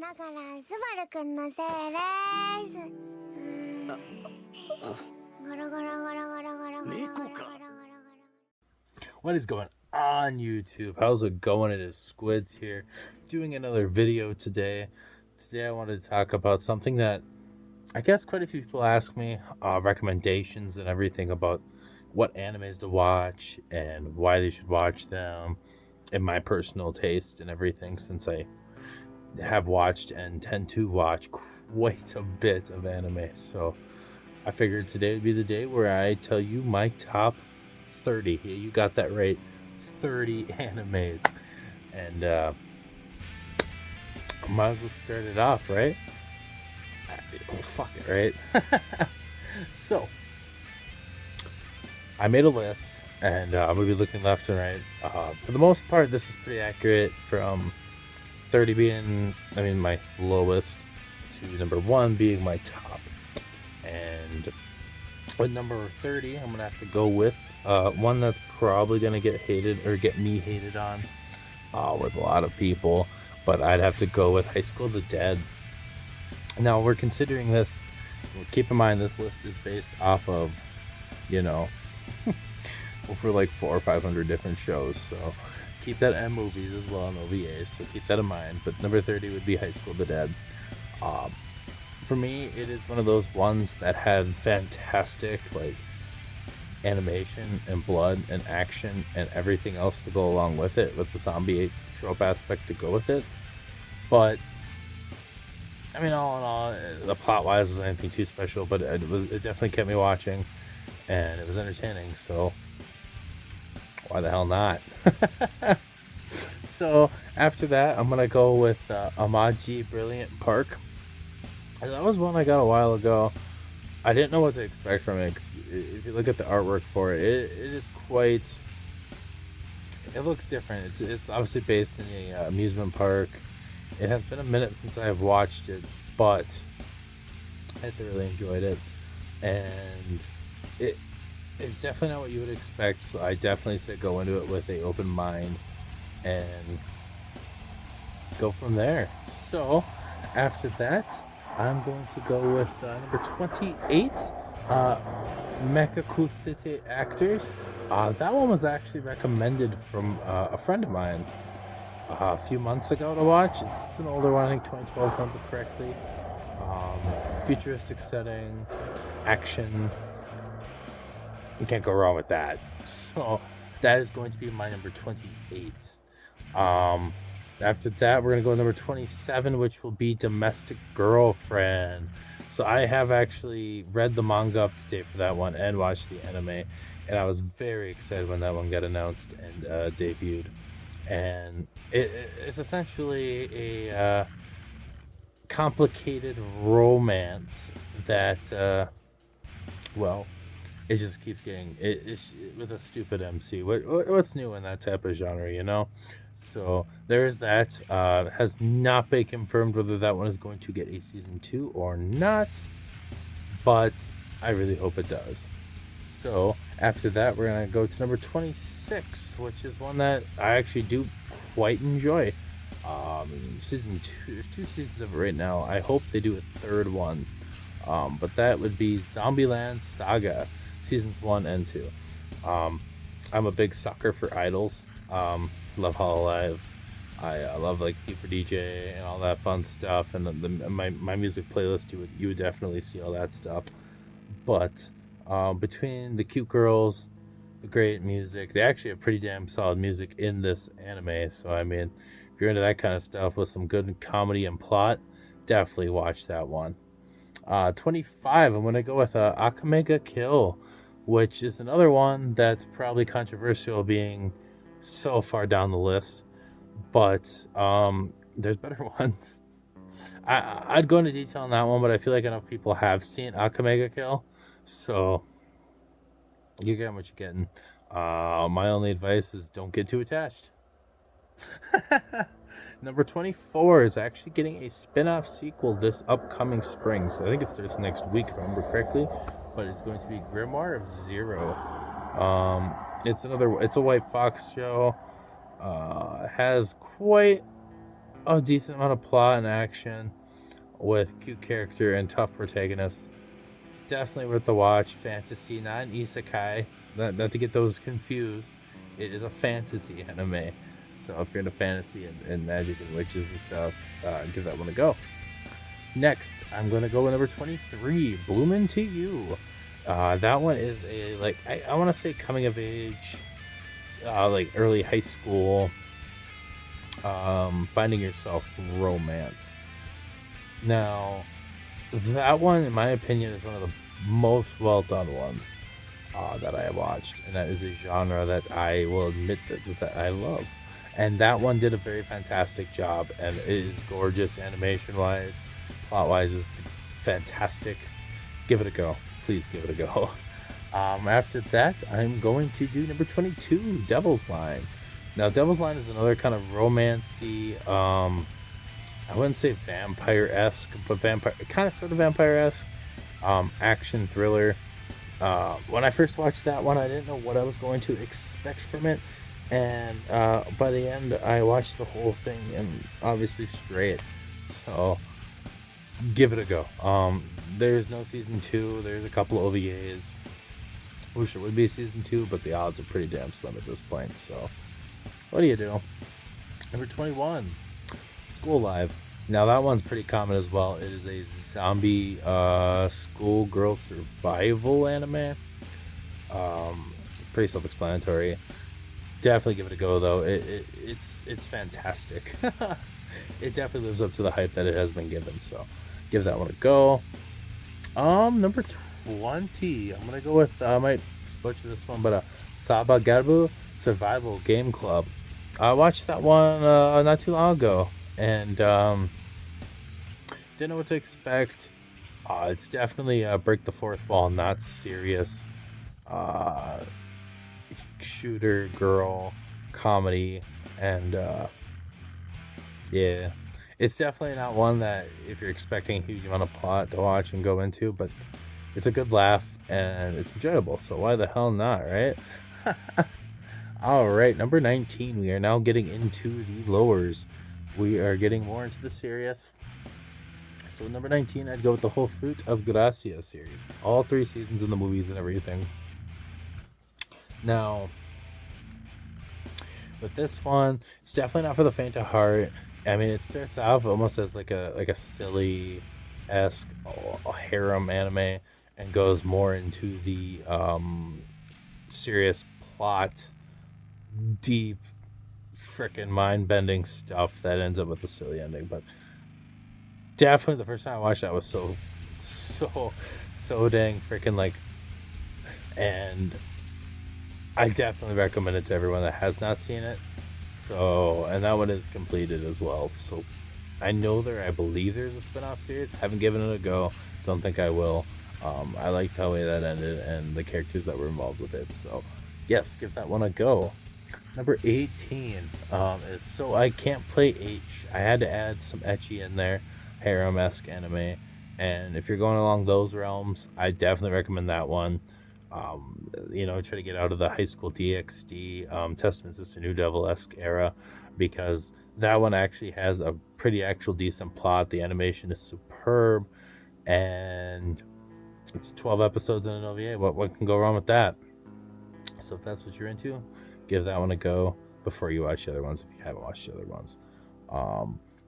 だからスバルくんのせいです。ゴロゴロゴロゴロゴロゴロゴロゴロゴロ。 What is going on, YouTube? How's it going? It is Squids here, doing another video today. Today I wanted to talk about something that I guess quite a few people ask me, recommendations and everything about what animes to watch and why they should watch them, and my personal taste and everything, since I have watched and tend to watch quite a bit of anime. So I figured today would be the day where I tell you my top 30. Yeah, you got that right. 30 animes. And might as well start it off, right? Oh, fuck it, right? So, I made a list, and I'm going to be looking left and right. For the most part, this is pretty accurate, from 30 being, my lowest, to number 1 being my top. And with number 30, I'm going to have to go with one that's probably going to get hated, or get me hated on with a lot of people, but I'd have to go with High School of the Dead. Now, we're considering this, keep in mind this list is based off of, over like 400 or 500 different shows, so keep that, and movies as well, and OVAs, so keep that in mind. But number 30 would be High School of the Dead. For me, it is one of those ones that had fantastic, like, animation and blood and action and everything else to go along with it, with the zombie trope aspect to go with it. But all in all, the plot wise wasn't anything too special, but it definitely kept me watching, and it was entertaining, so why the hell not? So after that, I'm gonna go with Amaji Brilliant Park. And that was one I got a while ago. I didn't know what to expect from it, 'cause if you look at the artwork for it, it is quite, it looks different. It's obviously based in a amusement park. It has been a minute since I've watched it, but I thoroughly enjoyed it, and it's definitely not what you would expect, so I definitely say go into it with an open mind and go from there. So after that, I'm going to go with number 28, Mekaku City Actors. That one was actually recommended from a friend of mine a few months ago to watch. It's an older one, I think 2012, if I remember correctly. Futuristic setting, action. You can't go wrong with that. So that is going to be my number 28. After that, we're going to go number 27, which will be Domestic Girlfriend. So I have actually read the manga up to date for that one and watched the anime, and I was very excited when that one got announced and debuted. And it's essentially a complicated romance that, it just keeps getting it's with a stupid MC. What's new in that type of genre, So there is that. Has not been confirmed whether that one is going to get a season 2 or not, but I really hope it does. So after that, we're gonna go to number 26, which is one that I actually do quite enjoy. Season 2. There's 2 seasons of it right now. I hope they do a third one. But that would be Zombieland Saga, seasons 1 and 2. I'm a big sucker for idols. Love Hololive. I love like P4DJ and all that fun stuff, and my music playlist, you would definitely see all that stuff. But between the cute girls, the great music, they actually have pretty damn solid music in this anime. So if you're into that kind of stuff with some good comedy and plot, definitely watch that one. 25, I'm going to go with Akameka Kill, which is another one that's probably controversial, being so far down the list, but there's better ones. I'd go into detail on that one, but I feel like enough people have seen Akameka Kill, so you're getting what you're getting. My only advice is don't get too attached. Number 24 is actually getting a spin-off sequel this upcoming spring. So I think it starts next week, if I remember correctly. But it's going to be Grimoire of Zero. It's a White Fox show. Has quite a decent amount of plot and action with cute character and tough protagonist. Definitely worth the watch. Fantasy, not an isekai. Not to get those confused. It is a fantasy anime. So if you're into fantasy and magic and witches and stuff, give that one a go. Next, I'm gonna go with number 23, Bloomin' to You. That one is a I want to say coming of age, like early high school, finding yourself romance. Now, that one, in my opinion, is one of the most well done ones that I have watched, and that is a genre that I will admit that I love. And that one did a very fantastic job, and it is gorgeous animation wise, plot wise is fantastic. Give it a go, please give it a go. After that, I'm going to do number 22, Devil's Line. Now, Devil's Line is another kind of romancy. I wouldn't say vampire-esque, but kind of sort of vampire-esque, action thriller. When I first watched that one, I didn't know what I was going to expect from it, and by the end, I watched the whole thing and obviously straight. So give it a go. There's no season 2. There's a couple of OVAs. Wish it would be season 2, but the odds are pretty damn slim at this point. So what do you do? Number 21. School Live. Now that one's pretty common as well. It is a zombie schoolgirl survival anime. Pretty self-explanatory. Definitely give it a go though. It's fantastic. It definitely lives up to the hype that it has been given. So give that one a go. Number 20. I'm gonna go with I might butcher this one, but Saba Gabu Survival Game Club. I watched that one not too long ago, and didn't know what to expect. It's definitely break the fourth wall, not serious shooter girl comedy, and yeah, it's definitely not one that if you're expecting a huge amount of plot to watch and go into, but it's a good laugh and it's enjoyable, so why the hell not, right? All right, number 19. We are now getting into the lowers. We are getting more into the serious. So number 19, I'd go with the Whole Fruit of Gracia series. All 3 seasons in the movies and everything. Now, with this one, it's definitely not for the faint of heart. I mean, it starts off almost as like a silly-esque harem anime and goes more into the serious plot, deep, freaking mind-bending stuff that ends up with a silly ending. But definitely the first time I watched that was so dang freaking like, and I definitely recommend it to everyone that has not seen it. So, and that one is completed as well. So I believe there's a spin-off series. Haven't given it a go. Don't think I will. I liked how way that ended and the characters that were involved with it. So yes, give that one a go. Number 18 is So I Can't Play H. I had to add some ecchi in there, harem-esque anime, and if you're going along those realms, I definitely recommend that one. Try to get out of the high school DxD, Testament Sister New Devil-esque era, because that one actually has a pretty actual decent plot. The animation is superb, and it's 12 episodes in an OVA. What can go wrong with that? So if that's what you're into, give that one a go before you watch the other ones, if you haven't watched the other ones.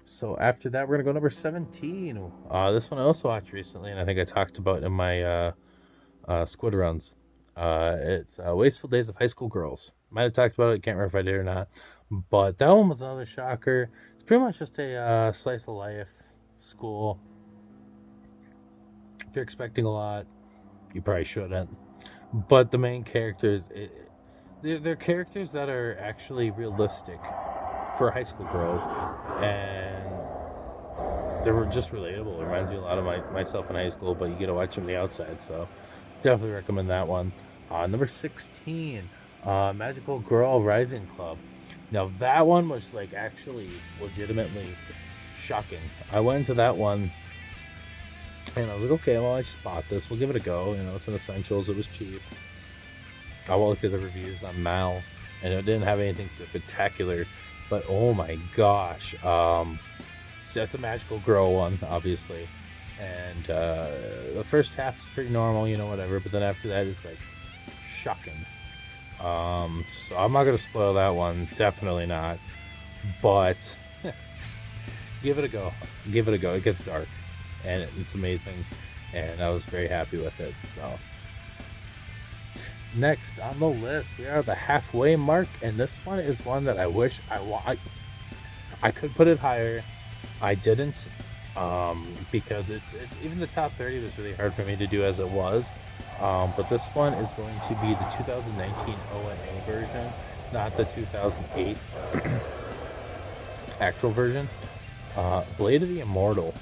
So after that, we're going to go number 17. This one I also watched recently, and I think I talked about in my Squid Runs. It's Wasteful Days of High School Girls. Might have talked about it, can't remember if I did or not. But that one was another shocker. It's pretty much just a slice of life school. If you're expecting a lot, you probably shouldn't. But the main characters, they're characters that are actually realistic for high school girls, and they're just relatable. It reminds me a lot of myself in high school, but you get to watch them the outside, so definitely recommend that one. Number 16, Magical Girl Rising Club. Now that one was like actually legitimately shocking. I went into that one and I was like, okay, well, I just bought this. We'll give it a go. It's in Essentials. It was cheap. I looked at the reviews on Mal, and it didn't have anything spectacular but oh my gosh, so that's a magical girl one, obviously, and the first half is pretty normal, whatever, but then after that is like shocking. So I'm not gonna spoil that one, definitely not, but give it a go. It gets dark, and it's amazing, and I was very happy with it. So next on the list, we are the halfway mark, and this one is one that I wish I could put it higher. I didn't, because even the top 30 was really hard for me to do as it was. But this one is going to be the 2019 ONA version, not the 2008 actual version. Blade of the Immortal.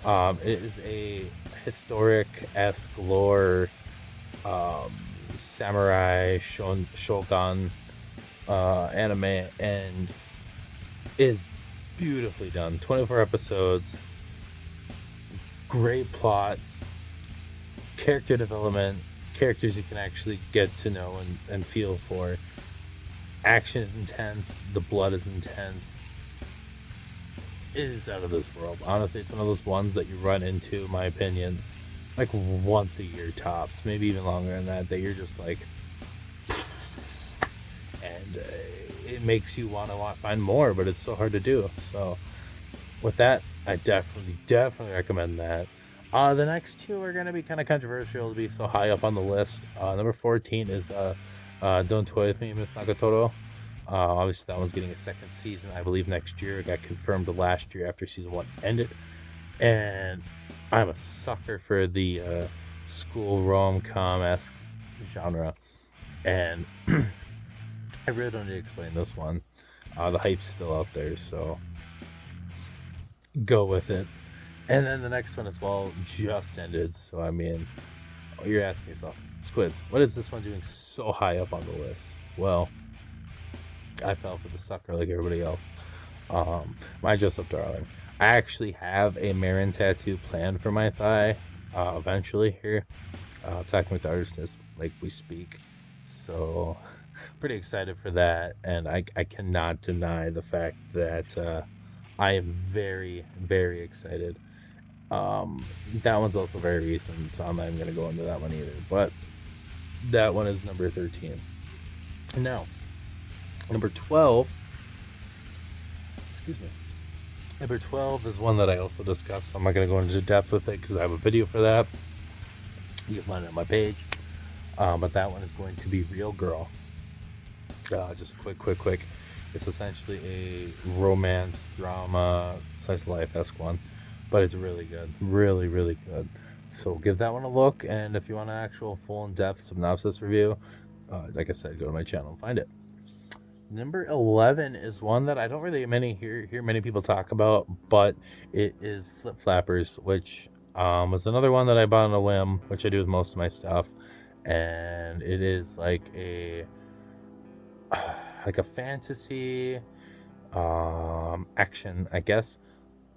It is a historic-esque lore, samurai shogun anime, and is beautifully done. 24 episodes, great plot, character development, characters you can actually get to know and feel for. Action is intense, the blood is intense. It is out of this world. Honestly, it's one of those ones that you run into, in my opinion, like once a year tops, maybe even longer than that you're just like, and it makes you want to find more, but it's so hard to do. So with that, I definitely recommend that. The next two are going to be kind of controversial to be so high up on the list. Number 14 is Don't Toy With Me, Miss Nagatoro. Obviously, that one's getting a second season, I believe, next year. It got confirmed last year after season 1 ended. And I'm a sucker for the school rom-com-esque genre. And I really don't need to explain this one. The hype's still out there, so go with it. And then the next one as well just ended. So, I mean, you're asking yourself, Squids, what is this one doing so high up on the list? Well, I fell for the sucker like everybody else. My Joseph Darling. I actually have a Marin tattoo planned for my thigh eventually here. Talking with the artist as like we speak. So, pretty excited for that. And I cannot deny the fact that I am very, very excited. That one's also very recent, so I'm not even going to go into that one either. But that one is number 13. Now, number 12, excuse me. Number 12 is one that I also discussed, so I'm not going to go into depth with it because I have a video for that. You can find it on my page. But that one is going to be Real Girl. Just quick. It's essentially a romance, drama, slice of life-esque one. But it's really good. Really, really good. So give that one a look. And if you want an actual full in-depth synopsis review, like I said, go to my channel and find it. Number 11 is one that I don't really hear many people talk about, but it is Flip Flappers, which was another one that I bought on a whim, which I do with most of my stuff. And it is like a fantasy action, I guess.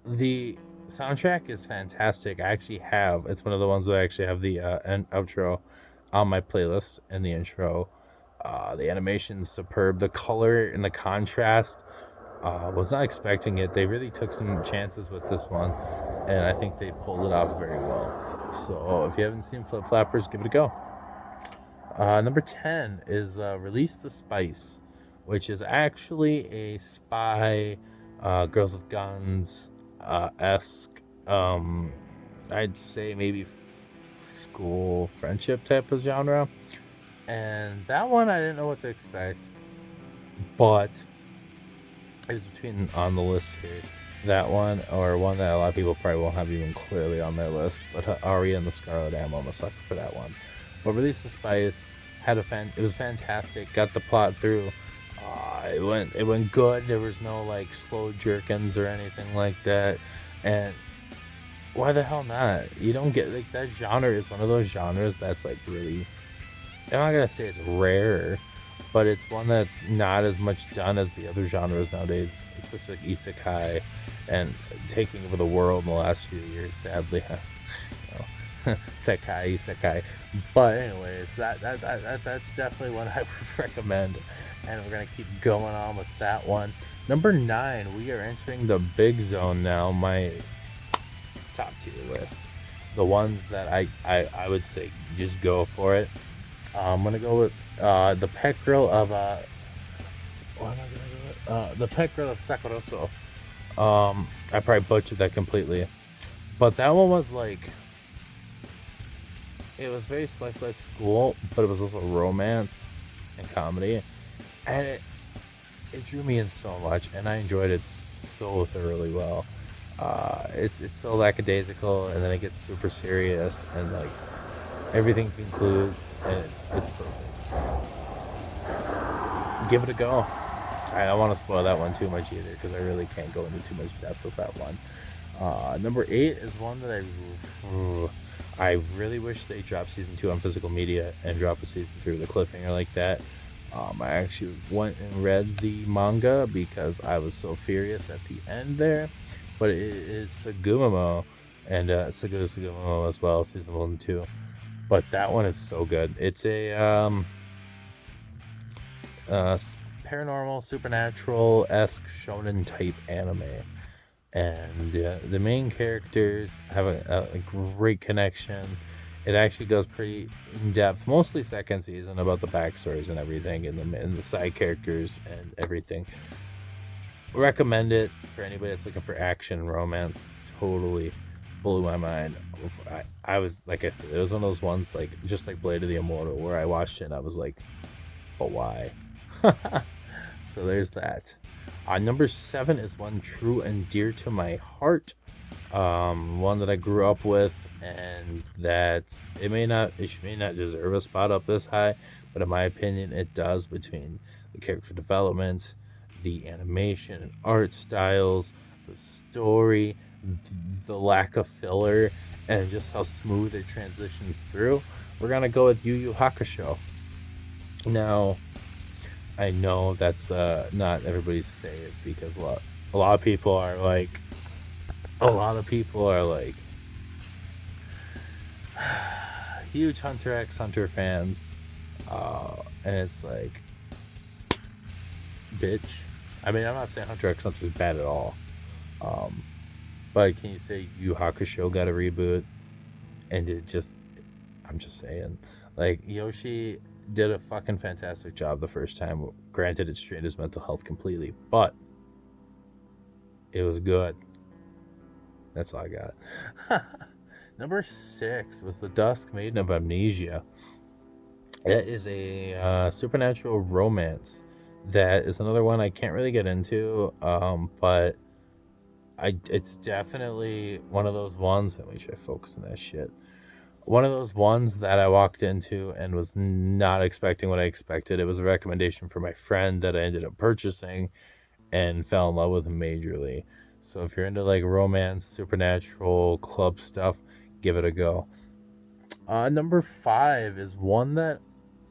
The soundtrack is fantastic. It's one of the ones where I actually have the outro on my playlist and the intro. The animation's superb. The color and the contrast, was not expecting it. They really took some chances with this one, and I think they pulled it off very well. So if you haven't seen Flip Flappers, give it a go. Number 10 is Release the Spice, which is actually a spy, girls with guns esque, I'd say maybe school friendship type of genre. And that one I didn't know what to expect, but it's between on the list here. That one, or one that a lot of people probably won't have even clearly on their list, but Aria and the Scarlet Ammo, I'm a sucker for that one. But Release the Spice it was fantastic. Got the plot through. It went good. There was no like slow jerkins or anything like that. And why the hell not? You don't get like that genre is one of those genres that's like really, I'm not gonna say it's rare, but it's one that's not as much done as the other genres nowadays, especially like isekai and taking over the world in the last few years, sadly. Isekai. But anyways, that's definitely one I would recommend. and we're gonna keep going on with that one. Number 9, we are entering the big zone now. My top tier list, the ones that I would say just go for it. I'm gonna go with the pet girl of what am I gonna go with? The pet girl of Sakuraso. I probably butchered that completely, but that one was like, it was very slice life school, but it was also romance and comedy, and it drew me in so much, and I enjoyed it so thoroughly well. It's so lackadaisical, and then it gets super serious, and like everything concludes, and it's perfect. Give it a go. I don't want to spoil that one too much either, because I really can't go into too much depth with that one. Number 8 is one that I really wish they dropped season 2 on physical media and drop a season 3 with a cliffhanger like that. I actually went and read the manga because I was so furious at the end there. But it is Sagumomo, and Sagumomo as well, season 1 and 2. But that one is so good. It's a paranormal, supernatural-esque shonen type anime. And the main characters have a great connection. It actually goes pretty in depth, mostly second season, about the backstories and everything, and the side characters and everything. Recommend it for anybody that's looking for action and romance. Totally blew my mind. I was, like I said, it was one of those ones, like just like Blade of the Immortal, where I watched it and I was like, but why? So there's that. Number 7 is one true and dear to my heart. One that I grew up with, and that it may not deserve a spot up this high, but in my opinion, it does, between the character development, the animation and art styles, the story, the lack of filler, and just how smooth it transitions through. We're gonna go with Yu Yu Hakusho. Now, I know that's not everybody's fave, because a lot of people are like huge Hunter x Hunter fans, and it's like, bitch. I mean, I'm not saying Hunter x Hunter is bad at all, but can you say Yu Hakusho got a reboot, and I'm just saying, like, Yoshi did a fucking fantastic job the first time. Granted, it strained his mental health completely, but it was good. That's all I got. Number 6 was The Dusk Maiden of Amnesia. It is a supernatural romance that is another one I can't really get into, but it's definitely one of those ones. Let me try to focus on that shit. One of those ones that I walked into and was not expecting what I expected. It was a recommendation from my friend that I ended up purchasing and fell in love with majorly. So if you're into like romance, supernatural, club stuff, give it a go. Number 5 is one that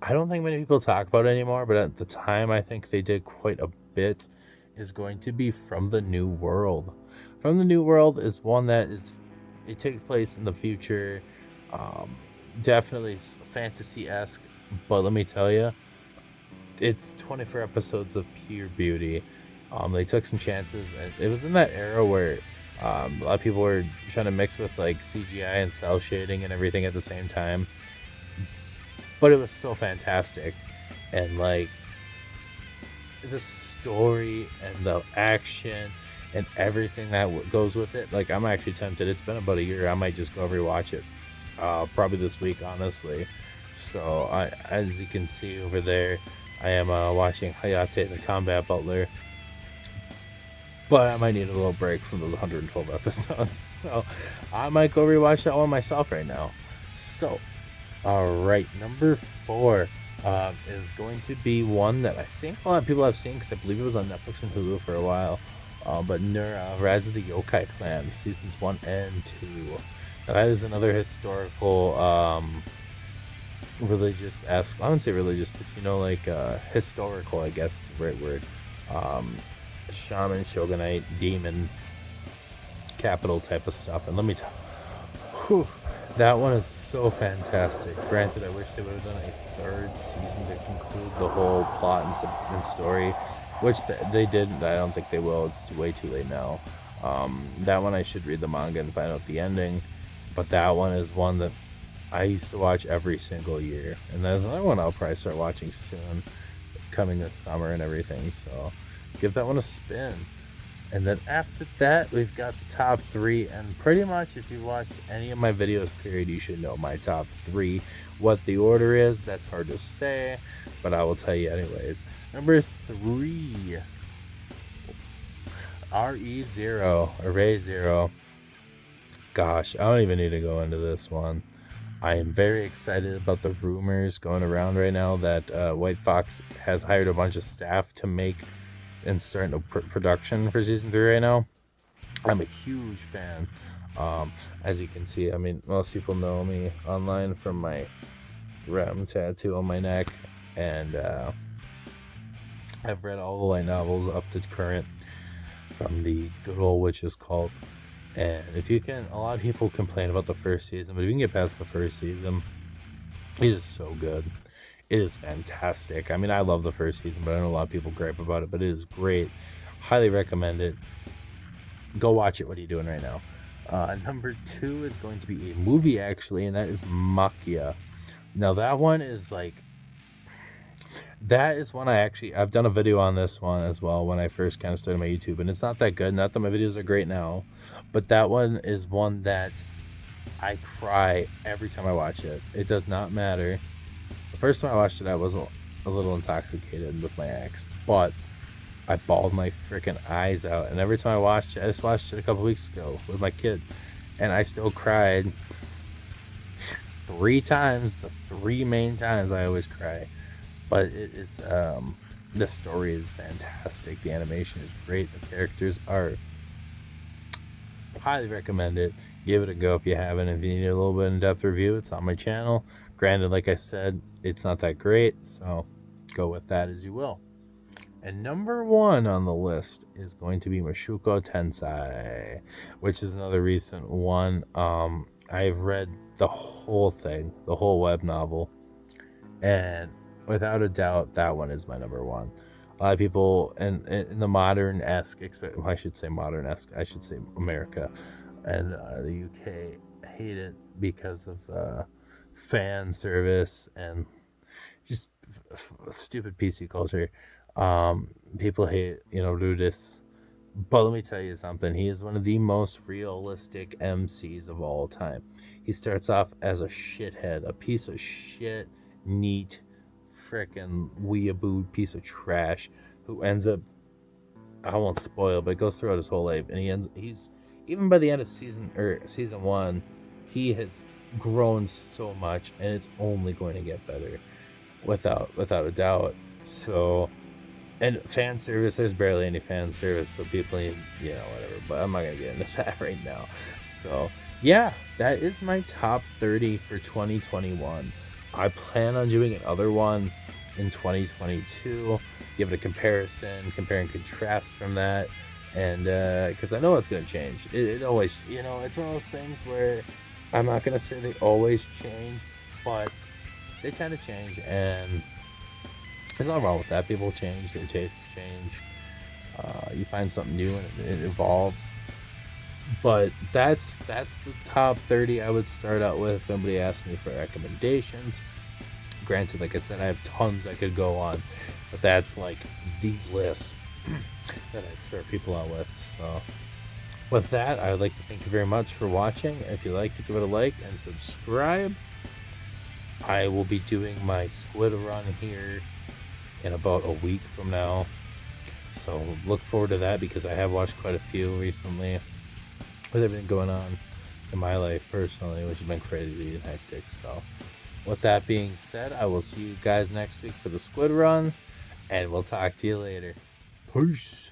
I don't think many people talk about anymore, but at the time I think they did quite a bit, is going to be From the New World. From the New World is one that it takes place in the future. Definitely fantasy-esque, but let me tell you, it's 24 episodes of pure beauty. They took some chances, and it was in that era where a lot of people were trying to mix with like CGI and cell shading and everything at the same time, but it was so fantastic. And like the story and the action and everything that goes with it, like, I'm actually tempted. It's been about a year. I might just go rewatch it, probably this week, honestly. So as you can see over there, I am watching Hayate the Combat Butler, but I might need a little break from those 112 episodes. So I might go rewatch that one myself right now. So, alright, number 4 is going to be one that I think a lot of people have seen, because I believe it was on Netflix and Hulu for a while. But Rise of the Yokai Clan, seasons 1 and 2. Now, that is another historical, religious-esque, I wouldn't say religious, but like historical, I guess is the right word. Shaman, shogunate, demon, capital type of stuff. And let me tell you, That one is so fantastic. Granted, I wish they would have done a third season to conclude the whole plot and story, which they didn't. I don't think they will. It's way too late now. That one I should read the manga and find out the ending. But that one is one that I used to watch every single year. And there's another one I'll probably start watching soon, coming this summer and everything. So give that one a spin. And then after that, we've got the top 3. And pretty much, if you watched any of my videos, period, you should know my top 3. What the order is, that's hard to say, but I will tell you anyways. Number 3, RE0, Array Zero. Gosh, I don't even need to go into this one. I am very excited about the rumors going around right now that White Fox has hired a bunch of staff to make and starting to production for season 3 right now. I'm a huge fan. As you can see, I mean, most people know me online from my Rem tattoo on my neck, and I've read all the light novels up to current from the good old Witch's Cult. And if you can, a lot of people complain about the first season, but if you can get past the first season, it is so good. It is fantastic. I mean, I love the first season, but I know a lot of people gripe about it, but it is great. Highly recommend it. Go watch it. What are you doing right now? Number 2 is going to be a movie, actually, and that is Makia. Now, that one is like... That is one I've done a video on this one as well when I first kind of started my YouTube, and it's not that good. Not that my videos are great now, but that one is one that I cry every time I watch it. It does not matter. The first time I watched it, I was a little intoxicated with my ex, but I bawled my freaking eyes out. And every time I watched it, I just watched it a couple weeks ago with my kid, and I still cried 3 times. The 3 main times I always cry. But it is, the story is fantastic. The animation is great. The characters are... Highly recommend it. Give it a go if you haven't. If you need a little bit in-depth review, it's on my channel. Granted, like I said, it's not that great, so go with that as you will. And number 1 on the list is going to be Mashuko Tensai, which is another recent one. I've read the whole thing, the whole web novel, and without a doubt, that one is my number 1. A lot of people in the modern-esque, I should say modern-esque, I should say America and the UK hate it because of fan service and just stupid PC culture. People hate, Rudis. But let me tell you something. He is one of the most realistic MCs of all time. He starts off as a shithead, a piece of shit, neat, frickin' weeaboo piece of trash who ends up, I won't spoil, but it goes throughout his whole life, and he's even by the end of season 1, he has grown so much, and it's only going to get better, without a doubt. So, and fan service, there's barely any fan service, so people need, whatever, but I'm not gonna get into that right now. So yeah, that is my top 30 for 2021. I plan on doing another one in 2022. Give it a compare and contrast from that, and because I know it's going to change. It always, it's one of those things where I'm not going to say they always change, but they tend to change, and there's nothing wrong with that. People change, their tastes change. You find something new and it evolves. But that's the top 30 I would start out with. If somebody asked me for recommendations, granted, like I said, I have tons I could go on, but that's like the list that I'd start people out with. So with that, I would like to thank you very much for watching. If you like to give it a like and subscribe. I will be doing my squid run here in about a week from now, so look forward to that, because I have watched quite a few recently with everything going on in my life personally, which has been crazy and hectic. So with that being said, I will see you guys next week for the squid run, and we'll talk to you later. Peace.